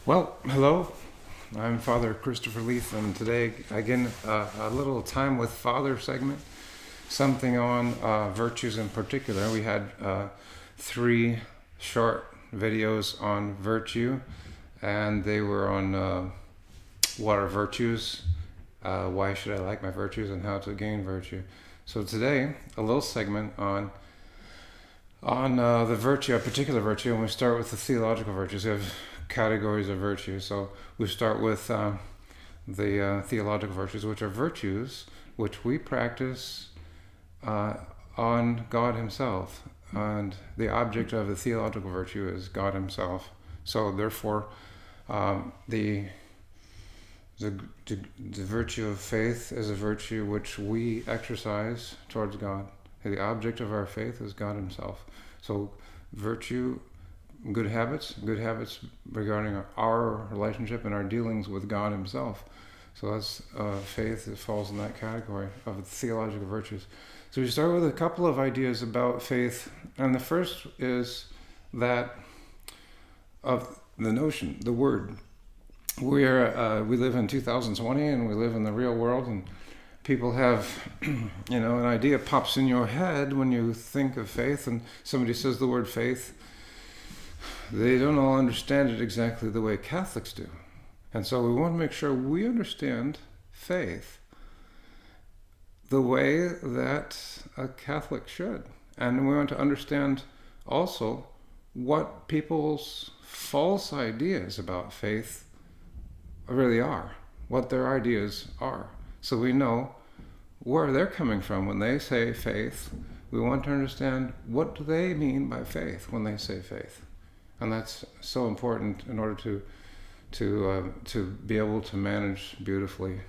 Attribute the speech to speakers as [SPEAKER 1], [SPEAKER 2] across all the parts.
[SPEAKER 1] Well, hello. I'm Father Christopher Leith, and today, again, a little time with Father segment, something on virtues in particular. We had 3 short videos on virtue, and they were on what are virtues, why should I like my virtues, and how to gain virtue. So today, a little segment on the virtue, a particular virtue, and we start with the theological virtues. We have categories of virtue. So we start with the theological virtues, which are virtues which we practice on God Himself. And the object of the theological virtue is God Himself. So therefore, the virtue of faith is a virtue which we exercise towards God. The object of our faith is God Himself. So virtue, good habits regarding our relationship and our dealings with God Himself. So that's faith that falls in that category of the theological virtues. So we start with a couple of ideas about faith, and the first is that of the notion, the word. We live in 2020, and we live in the real world, and people have, an idea pops in your head when you think of faith, and somebody says the word faith. They don't all understand it exactly the way Catholics do. And so we want to make sure we understand faith the way that a Catholic should. And we want to understand also what people's false ideas about faith really are, what their ideas are. So we know where they're coming from when they say faith. We want to understand what do they mean by faith when they say faith. And that's so important in order to be able to manage beautifully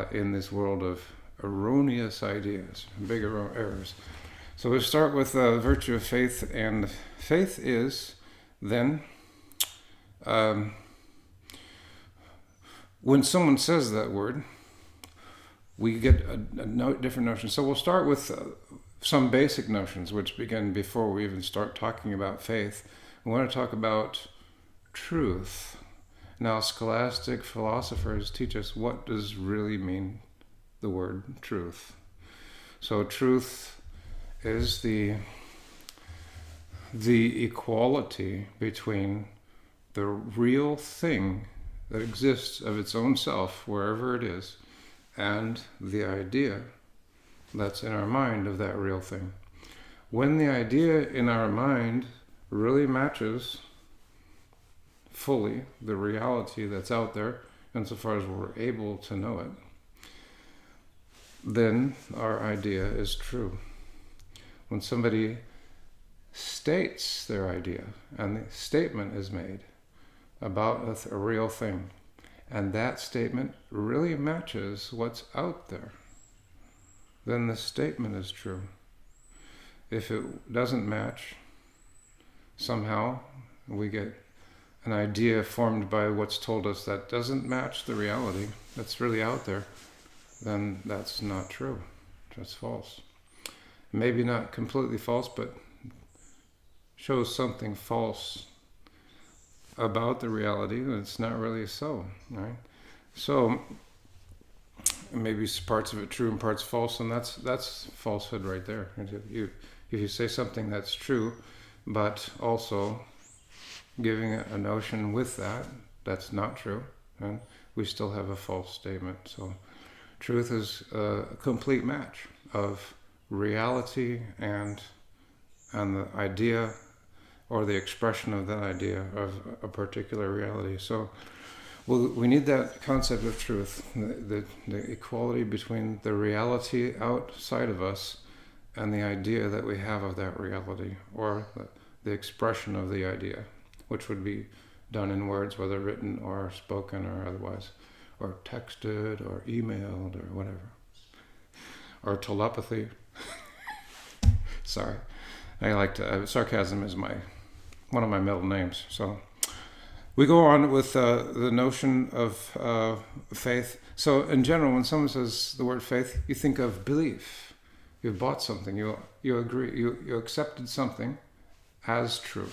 [SPEAKER 1] in this world of erroneous ideas, big errors. So we'll start with the virtue of faith, and faith is then when someone says that word, we get a different notion. So we'll start with some basic notions, which begin before we even start talking about faith. We want to talk about truth. Now, scholastic philosophers teach us what does really mean the word truth. So truth is the equality between the real thing that exists of its own self, wherever it is, and the idea that's in our mind of that real thing. When the idea in our mind really matches fully the reality that's out there, insofar as we're able to know it, then our idea is true. When somebody states their idea, and the statement is made about a real thing, and that statement really matches what's out there, then the statement is true. If it doesn't match, somehow we get an idea formed by what's told us that doesn't match the reality that's really out there, then that's not true. That's false. Maybe not completely false, but shows something false about the reality that it's not really so, right? So maybe parts of it true and parts false, and that's falsehood right there. If you say something that's true, but also giving a notion with that's not true, and we still have a false statement. So truth is a complete match of reality and the idea or the expression of that idea of a particular reality. So we need that concept of truth, the equality between the reality outside of us and the idea that we have of that reality, or the expression of the idea, which would be done in words, whether written or spoken or otherwise, or texted or emailed or whatever, or telepathy. Sorry, I like to. Sarcasm is one of my middle names. So we go on with the notion of faith. So in general, when someone says the word faith, you think of belief. You've bought something. You agree. You accepted something as true.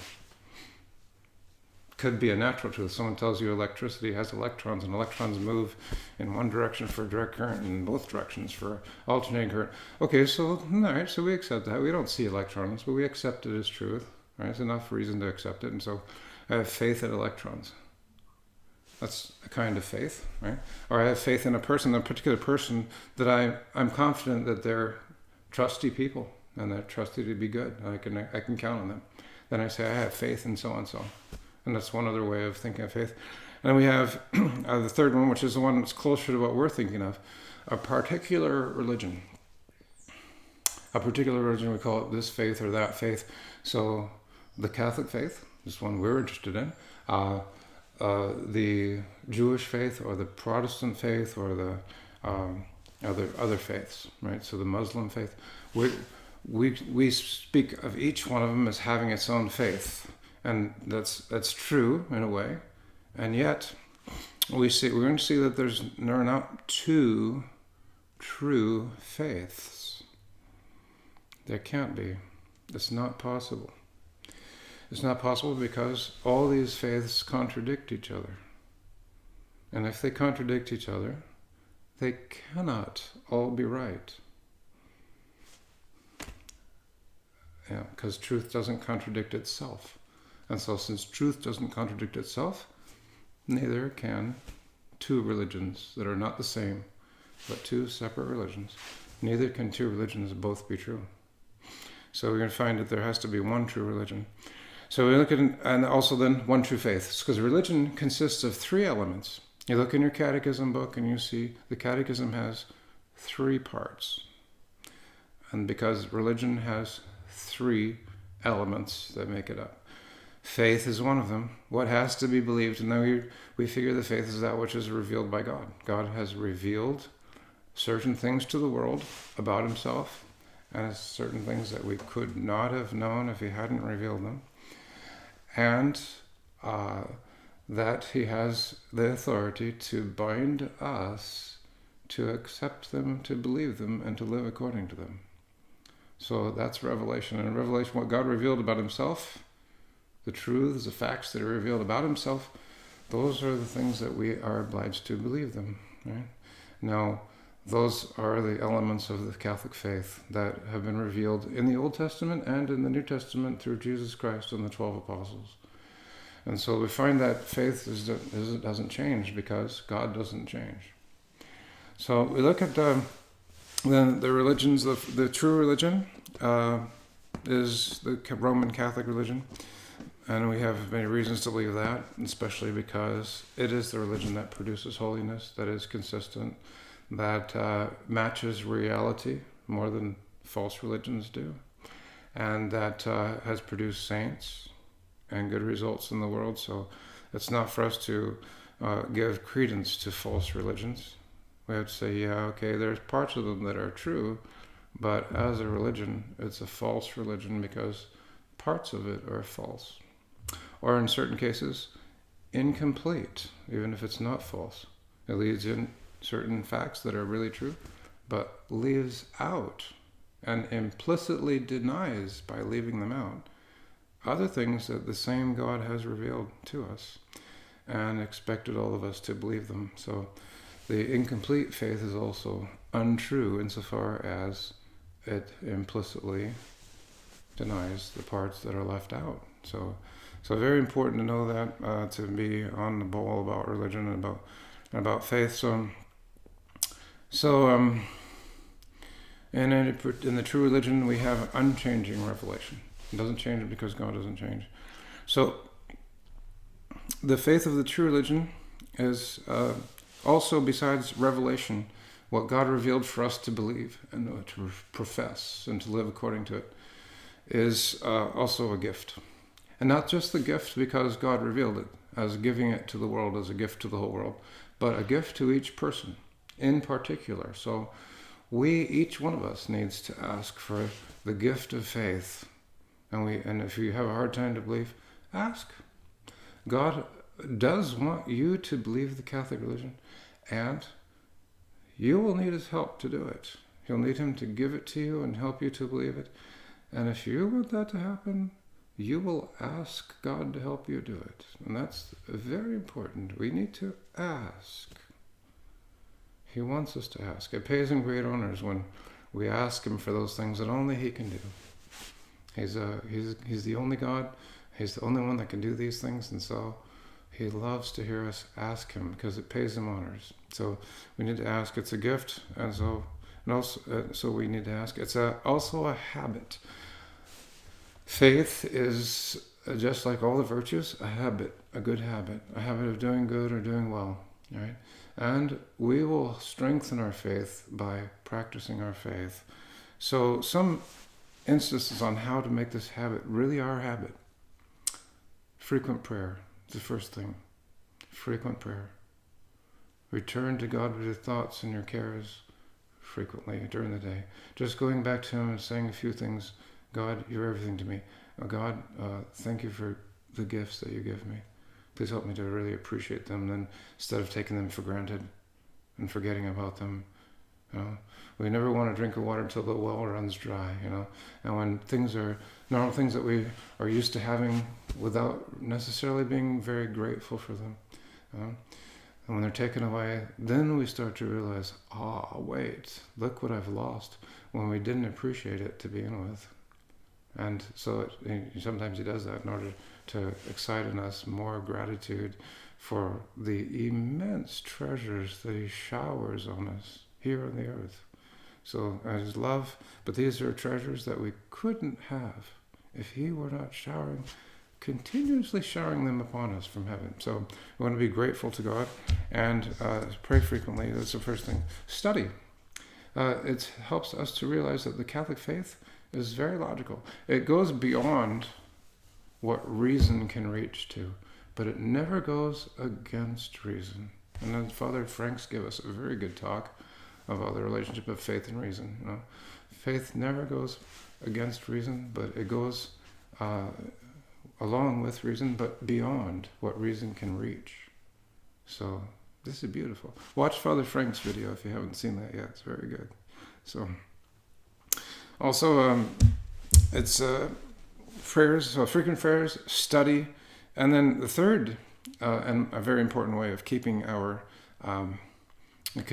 [SPEAKER 1] could be a natural truth. Someone tells you electricity has electrons, and electrons move in one direction for direct current and in both directions for alternating current. Okay, so all right, so we accept that. We don't see electrons, but we accept it as truth. Right? It's enough reason to accept it, and so I have faith in electrons. That's a kind of faith, right? Or I have faith in a particular person that I'm confident that they're trusty people and they're trusty to be good. I can count on them. Then I say I have faith in so and so. And that's one other way of thinking of faith. And then we have the third one, which is the one that's closer to what we're thinking of, a particular religion. A particular religion, we call it this faith or that faith. So the Catholic faith is one we're interested in. The Jewish faith or the Protestant faith or the other faiths, right? So the Muslim faith. We speak of each one of them as having its own faith. And that's true in a way, and yet we're going to see that there are not two true faiths. There can't be. It's not possible. It's not possible because all these faiths contradict each other, and if they contradict each other, they cannot all be right. Yeah, because truth doesn't contradict itself. And so since truth doesn't contradict itself, neither can two religions that are not the same, but two separate religions, neither can two religions both be true. So we're going to find that there has to be one true religion. So we look at, and also then one true faith, because religion consists of three elements. You look in your catechism book and you see the catechism has 3 parts. And because religion has 3 elements that make it up. Faith is one of them. What has to be believed, and then we figure the faith is that which is revealed by God. God has revealed certain things to the world about himself, and certain things that we could not have known if he hadn't revealed them. And that he has the authority to bind us to accept them, to believe them, and to live according to them. So that's revelation. And in Revelation, what God revealed about himself, the truths, the facts that are revealed about himself, those are the things that we are obliged to believe them. Right? Now, those are the elements of the Catholic faith that have been revealed in the Old Testament and in the New Testament through Jesus Christ and the 12 apostles. And so we find that faith doesn't change because God doesn't change. So we look at the religions. The true religion is the Roman Catholic religion. And we have many reasons to believe that, especially because it is the religion that produces holiness, that is consistent, that matches reality more than false religions do, and that has produced saints and good results in the world. So it's not for us to give credence to false religions. We have to say, yeah, okay, there's parts of them that are true, but as a religion, it's a false religion because parts of it are false. Or in certain cases, incomplete, even if it's not false. It leads in certain facts that are really true, but leaves out and implicitly denies by leaving them out other things that the same God has revealed to us and expected all of us to believe them. So the incomplete faith is also untrue insofar as it implicitly denies the parts that are left out. So very important to know that, to be on the ball about religion and about faith. So in the true religion, we have unchanging revelation. It doesn't change because God doesn't change. So the faith of the true religion is also, besides revelation, what God revealed for us to believe and to profess and to live according to it, is also a gift. And not just the gift because God revealed it, as giving it to the world as a gift to the whole world, but a gift to each person in particular. So each one of us needs to ask for the gift of faith. And if you have a hard time to believe, ask. God does want you to believe the Catholic religion, and you will need his help to do it. You'll need him to give it to you and help you to believe it. And if you want that to happen, you will ask God to help you do it. And that's very important. We need to ask. He wants us to ask. It pays him great honors when we ask him for those things that only he can do. He's the only God. He's the only one that can do these things, and so he loves to hear us ask him because it pays him honors. So we need to ask. It's a gift, and so we need to ask. It's also a habit. Faith is just like all the virtues, a habit, a good habit, a habit of doing good or doing well. All right, and we will strengthen our faith by practicing our faith. So some instances on how to make this habit really our habit. Frequent prayer is the first thing. Frequent prayer. Return to God with your thoughts and your cares frequently during the day. Just going back to him and saying a few things. God, you're everything to me. God, thank you for the gifts that you give me. Please help me to really appreciate them, then instead of taking them for granted and forgetting about them. We never want to drink the water until the well runs dry, And when things are normal things that we are used to having without necessarily being very grateful for them, and when they're taken away, then we start to realize, wait, look what I've lost when we didn't appreciate it to begin with. And so sometimes he does that in order to excite in us more gratitude for the immense treasures that he showers on us here on the earth. So his love, but these are treasures that we couldn't have if he were not continuously showering them upon us from heaven. So we want to be grateful to God and pray frequently. That's the first thing. Study. It helps us to realize that the Catholic faith is very logical. It goes beyond what reason can reach to, but it never goes against reason. And then Father Franks gave us a very good talk about the relationship of faith and reason. Faith never goes against reason, but it goes along with reason, but beyond what reason can reach. So this is beautiful. Watch Father Frank's video if you haven't seen that yet. It's very good. So also it's prayers, so frequent prayers, study, and then the third and a very important way of keeping our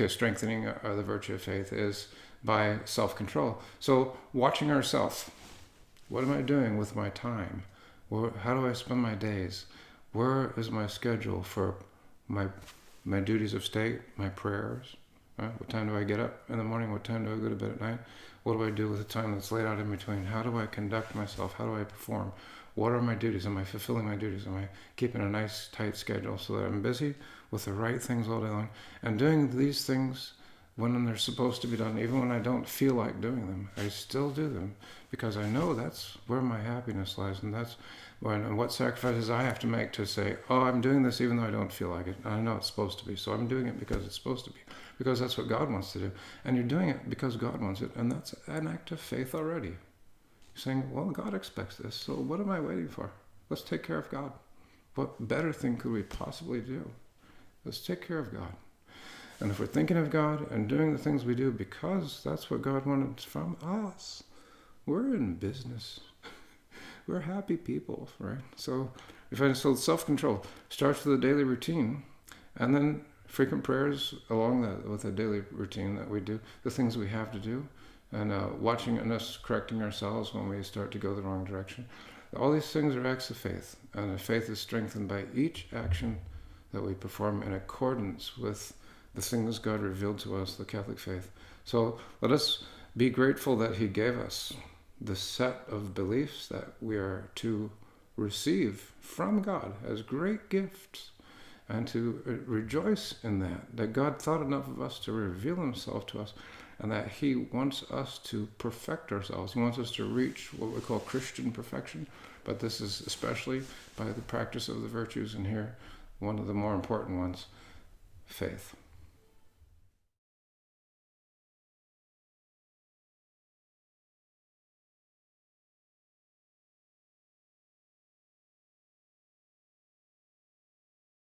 [SPEAKER 1] strengthening the virtue of faith is by self-control. So watching ourselves. What am I doing with my time? How do I spend my days? Where is my schedule for my duties of state, my prayers? What time do I get up in the morning? What time do I go to bed at night? What do I do with the time that's laid out in between? How do I conduct myself? How do I perform? What are my duties? Am I fulfilling my duties? Am I keeping a nice, tight schedule so that I'm busy with the right things all day long? And doing these things when they're supposed to be done, even when I don't feel like doing them, I still do them because I know that's where my happiness lies, and that's what sacrifices I have to make to say, I'm doing this even though I don't feel like it. I know it's supposed to be, so I'm doing it because it's supposed to be, because that's what God wants to do. And you're doing it because God wants it, and that's an act of faith already. You're saying, well, God expects this, so what am I waiting for? Let's take care of God. What better thing could we possibly do? Let's take care of God. And if we're thinking of God and doing the things we do because that's what God wanted from us, we're in business. We're happy people, right? So self-control starts with a daily routine, and then frequent prayers along that with a daily routine that we do, the things we have to do, and watching and us correcting ourselves when we start to go the wrong direction. All these things are acts of faith, and the faith is strengthened by each action that we perform in accordance with the things God revealed to us, the Catholic faith. So let us be grateful that he gave us the set of beliefs that we are to receive from God as great gifts, and to rejoice in that God thought enough of us to reveal himself to us, and that he wants us to perfect ourselves. He wants us to reach what we call Christian perfection, but this is especially by the practice of the virtues, and here, one of the more important ones, faith.